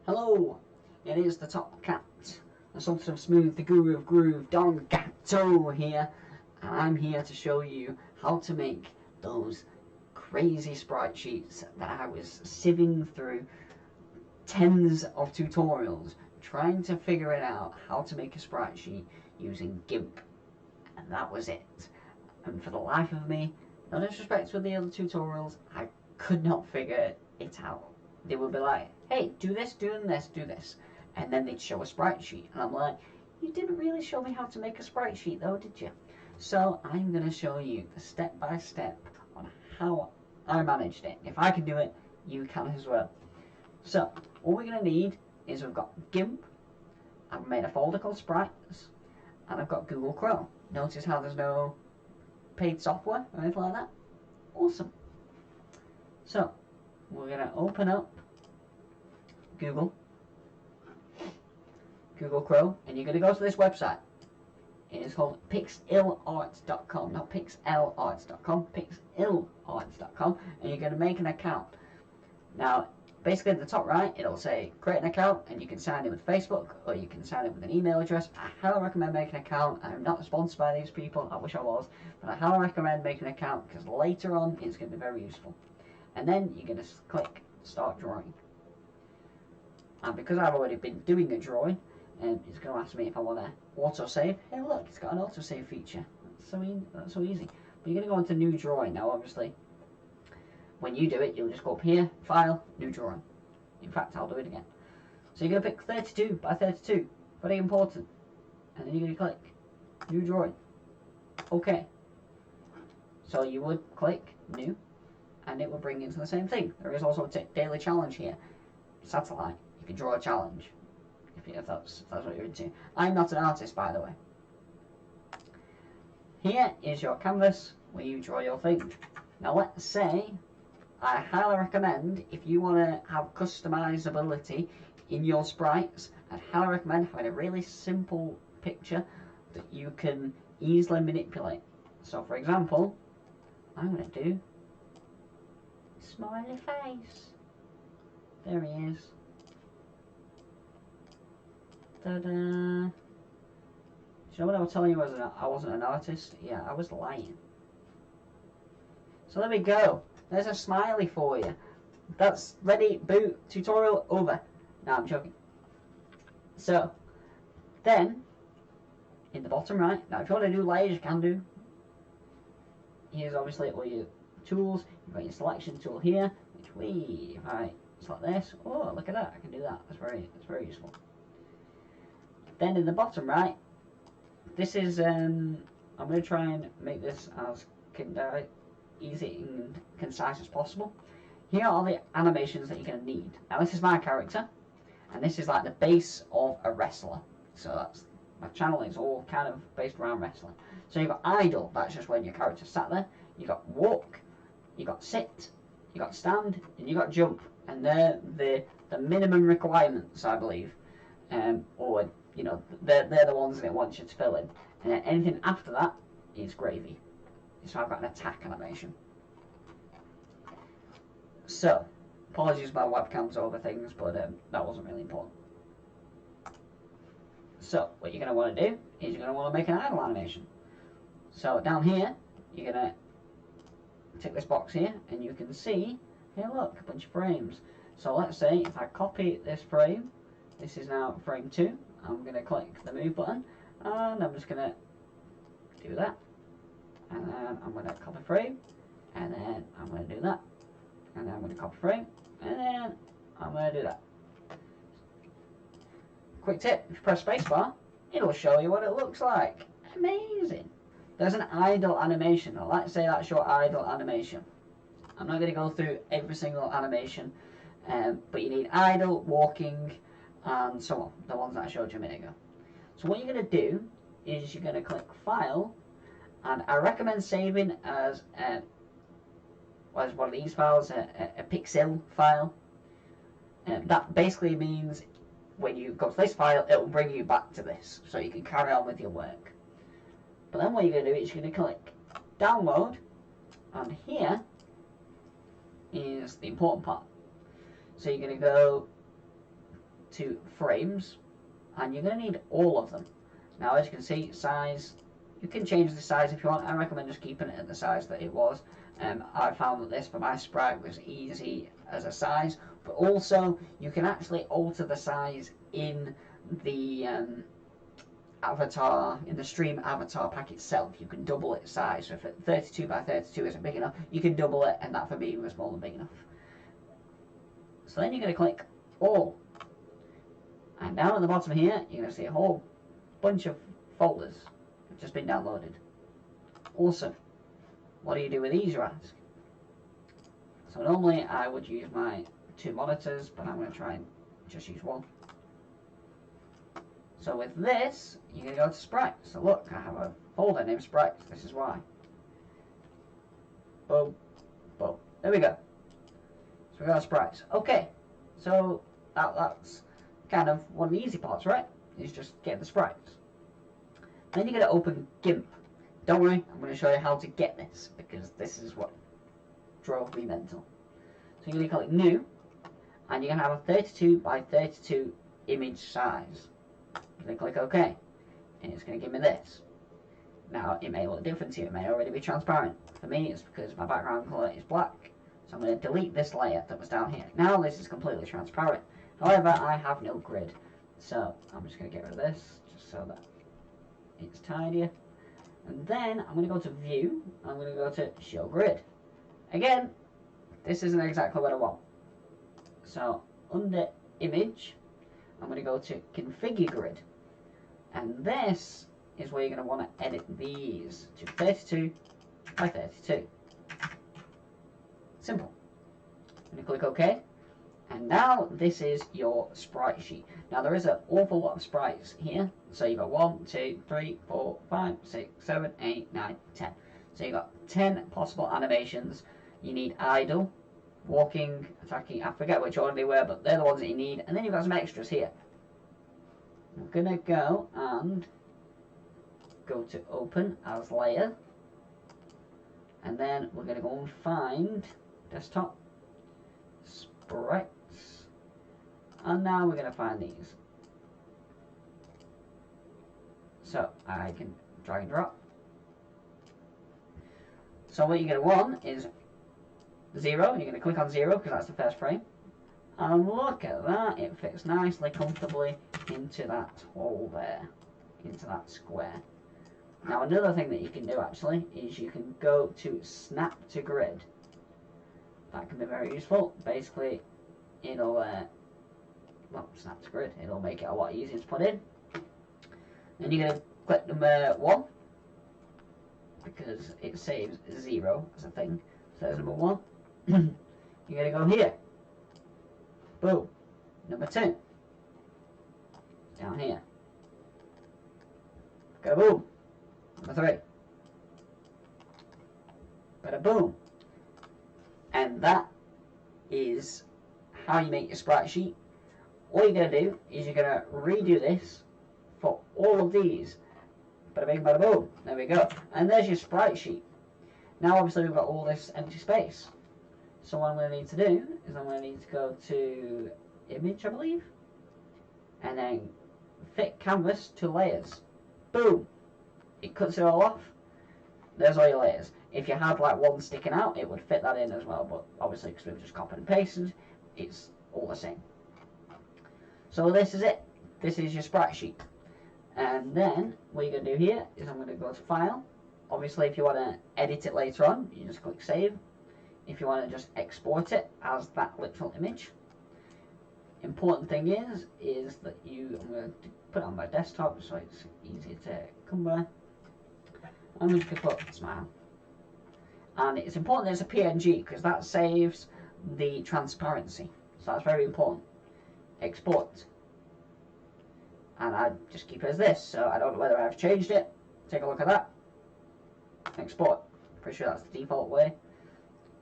Hello, it is the Top Cat, the Sultan of Smooth, the Guru of Groove, Don Gatto here, and I'm here to show you how to make those crazy sprite sheets that I was sieving through tens of tutorials trying to figure it out how to make a sprite sheet using GIMP, and that was it. And for the life of me, no disrespect with the other tutorials, I could not figure it out. They would be like, hey, do this, do this, do this. And then they'd show a sprite sheet. And I'm like, you didn't really show me how to make a sprite sheet though, did you? So I'm going to show you the step-by-step on how I managed it. If I can do it, you can as well. So all we're going to need is we've got GIMP. I've made a folder called Sprites. And I've got Google Chrome. Notice how there's no paid software or anything like that. Awesome. So we're going to open up Google Chrome, and you're going to go to this website. It is called pixillarts.com, not pixelarts.com, pixillarts.com, and you're going to make an account. Now, basically at the top right, it'll say create an account, and you can sign in with Facebook, or you can sign in with an email address. I highly recommend making an account. I'm not sponsored by these people, I wish I was, but I highly recommend making an account because later on it's going to be very useful. And then you're going to click start drawing. And because I've already been doing a drawing, it's going to ask me if I want to autosave. Hey look, it's got an autosave feature. That's so easy. But you're going to go into new drawing. Now obviously, when you do it, you'll just go up here, file, new drawing. In fact, I'll do it again. So you're going to pick 32 by 32. Very important. And then you're going to click new drawing. Okay. So you would click new, and it will bring you into the same thing. There is also a daily challenge here. Satellite. You can draw a challenge if that's what you're into. I'm not an artist, by the way. Here is your canvas where you draw your thing. Now let's say, I highly recommend, if you want to have customizability in your sprites, I'd highly recommend having a really simple picture that you can easily manipulate. So for example, I'm going to do smiley face. There he is. Ta-da! You know when I was telling you I wasn't an artist? Yeah, I was lying. So there we go. There's a smiley for you. That's ready, boot, tutorial over. No, I'm joking. So, then, in the bottom right, now if you want to do layers, you can do. Here's obviously all your tools. You've got your selection tool here, if I select this, oh look at that, I can do that. That's very useful. Then in the bottom right, this is I'm going to try and make this as easy and concise as possible. Here are the animations that you're going to need. Now this is my character, and this is like the base of a wrestler. So that's my channel is all kind of based around wrestling. So you've got idle, that's just when your character sat there. You've got walk, you've got sit, you've got stand, and you've got jump. And they're the minimum requirements, I believe. Or, you know, they're the ones that it wants you to fill in. And then anything after that is gravy. So I've got an attack animation. So, apologies about webcams over things, but that wasn't really important. So, what you're going to want to do is you're going to want to make an idle animation. So, down here, you're going to tick this box here, and you can see, here look, a bunch of frames. So let's say if I copy this frame, this is now frame 2, I'm going to click the move button, and I'm just going to do that. And then I'm going to copy frame, and then I'm going to do that. And then I'm going to copy frame, and then I'm going to do that. Quick tip, if you press spacebar, it'll show you what it looks like. Amazing. There's an idle animation. Now let's say that's your idle animation. I'm not going to go through every single animation, but you need idle, walking, and so on. The ones that I showed you a minute ago. So what you're going to do is you're going to click File, and I recommend saving as one of these files, a pixel file. That basically means when you go to this file, it will bring you back to this, so you can carry on with your work. But then what you're going to do is you're going to click Download, and here is the important part. So you're going to go to frames, and you're going to need all of them. Now, as you can see, size, you can change the size if you want. I recommend just keeping it at the size that it was. I found that this for my sprite was easy as a size, but also you can actually alter the size in the avatar, in the stream avatar pack itself. You can double its size. So if 32 by 32 isn't big enough, you can double it, and that for me was more than big enough. So then you're going to click all, and down at the bottom here you're going to see a whole bunch of folders have just been downloaded. Awesome. What do you do with these, you ask? So normally I would use my 2 monitors, but I'm going to try and just use 1. So with this, you're going to go to Sprite. So look, I have a folder named Sprite. This is why. Boom. Boom. There we go. So we got sprites. Okay. So that's kind of one of the easy parts, right? Is just get the sprites. Then you're going to open GIMP. Don't worry, I'm going to show you how to get this, because this is what drove me mental. So you're going to click New, and you're going to have a 32 by 32 image size. You're going to click OK, and it's going to give me this. Now, it may look different to you, it may already be transparent. For me, it's because my background colour is black. So I'm going to delete this layer that was down here. Now this is completely transparent. However, I have no grid. So I'm just going to get rid of this, just so that it's tidier. And then I'm going to go to View, and I'm going to go to Show Grid. Again, this isn't exactly what I want. So under Image, I'm going to go to Configure Grid. And this is where you're going to want to edit these to 32 by 32. Simple. I'm going to click OK. And now this is your sprite sheet. Now there is an awful lot of sprites here. So you've got 1, 2, 3, 4, 5, 6, 7, 8, 9, 10. So you've got 10 possible animations. You need idle, walking, attacking. I forget which order they were, but they're the ones that you need. And then you've got some extras here. I'm going to go and go to Open as Layer. And then we're going to go and find Desktop, Sprites, and now we're going to find these. So I can drag and drop. So what you're going to want is 0. You're going to click on 0 because that's the first frame. And look at that, it fits nicely, comfortably into that hole there, into that square. Now another thing that you can do actually is you can go to Snap to Grid. That can be very useful. Basically, it'll well, Snap to Grid. It'll make it a lot easier to put in. Then you're going to click number 1 because it saves 0 as a thing. So there's number 1. You're going to go here. Boom. Number 2. Down here. Go boom. Number 3. Bada boom. And that is how you make your sprite sheet. All you're going to do is you're going to redo this for all of these. Bada bing, bada boom. There we go. And there's your sprite sheet. Now obviously we've got all this empty space. So what I'm going to need to do is I'm going to need to go to Image, I believe. And then Fit Canvas to Layers. Boom. It cuts it all off. There's all your layers. If you had like one sticking out, it would fit that in as well, but obviously because we've just copied and pasted, it's all the same. So this is it. This is your sprite sheet. And then what you're going to do here is I'm going to go to File. Obviously if you want to edit it later on, you just click Save. If you want to just export it as that literal image. Important thing is that I'm going to put it on my desktop so it's easier to come by. I'm going to put Smile. And it's important that it's a PNG because that saves the transparency. So that's very important. Export. And I just keep it as this. So I don't know whether I've changed it. Take a look at that. Export. Pretty sure that's the default way.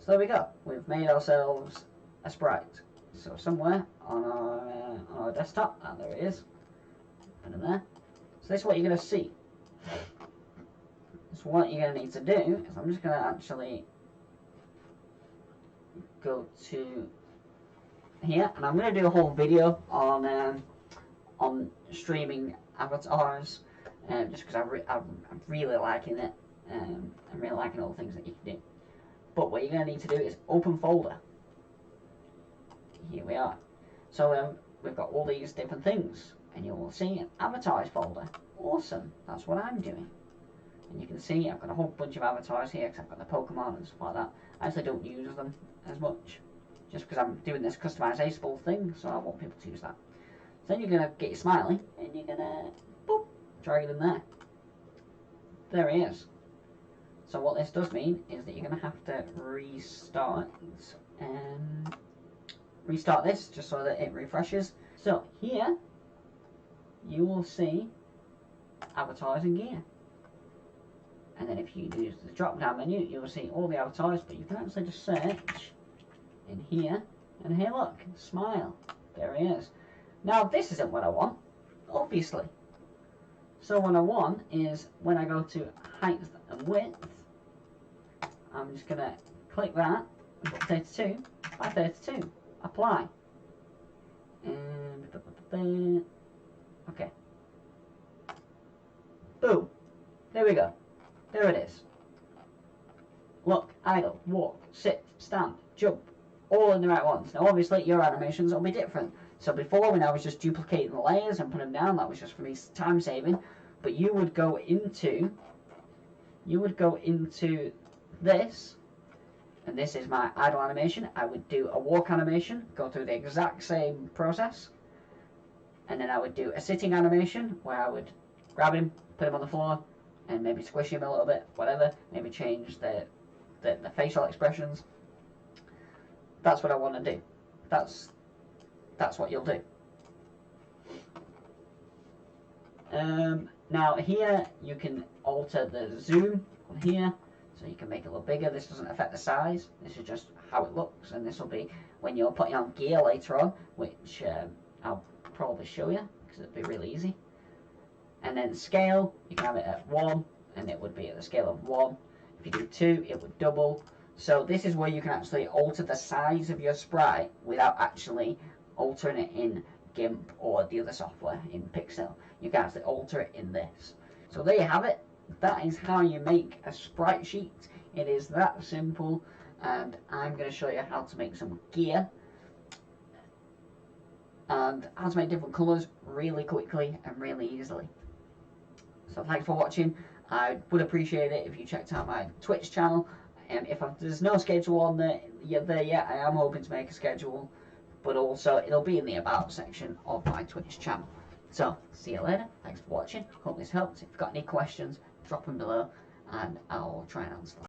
So there we go. We've made ourselves a sprite. So somewhere on our desktop, and there it is. Put it there. So this is what you're going to see. So what you're going to need to do is I'm just going to actually go to here, and I'm going to do a whole video on streaming avatars, just because I'm really liking it. I'm really liking all the things that you can do. But what you're going to need to do is open folder. Here we are. So we've got all these different things, and you will see an avatars folder. Awesome. That's what I'm doing. And you can see I've got a whole bunch of avatars here, because I've got the Pokemon and stuff like that. I actually don't use them as much, just because I'm doing this customizable thing, so I want people to use that. So then you're going to get your smiley, and you're going to boop, drag it in there. There he is. So what this does mean is that you're going to have to restart this just so that it refreshes. So here you will see avatars and gear. And then if you use the drop down menu, you will see all the avatars, but you can actually just search in here, and here look, smile. There he is. Now this isn't what I want, obviously. So what I want is when I go to height and width, I'm just going to click that and put 32 by 32. Apply. And okay. Boom. There we go. There it is. Look, idle, walk, sit, stand, jump. All in the right ones. Now obviously your animations will be different. So before, when I was just duplicating the layers and putting them down, that was just for me time saving. But you would go into this, and this is my idle animation. I would do a walk animation, go through the exact same process, and then I would do a sitting animation where I would grab him, put him on the floor, and maybe squish him a little bit, whatever. Maybe change the facial expressions. That's what I want to do. That's what you'll do. Now here you can alter the zoom on here, so you can make it a little bigger. This doesn't affect the size, this is just how it looks, and this will be when you're putting on gear later on, which I'll probably show you because it'll be really easy. And then scale, you can have it at 1, and it would be at the scale of 1. If you do 2, it would double. So this is where you can actually alter the size of your sprite without actually altering it in GIMP or the other software in Pixel. You can actually alter it in this. So there you have it. That is how you make a sprite sheet. It is that simple, and I'm going to show you how to make some gear and how to make different colours really quickly and really easily. So thanks for watching. I would appreciate it if you checked out my Twitch channel. There's no schedule on there yet, I am hoping to make a schedule, but also it'll be in the about section of my Twitch channel. So see you later. Thanks for watching. Hope this helped. If you've got any questions, drop them below, and I'll try and answer them.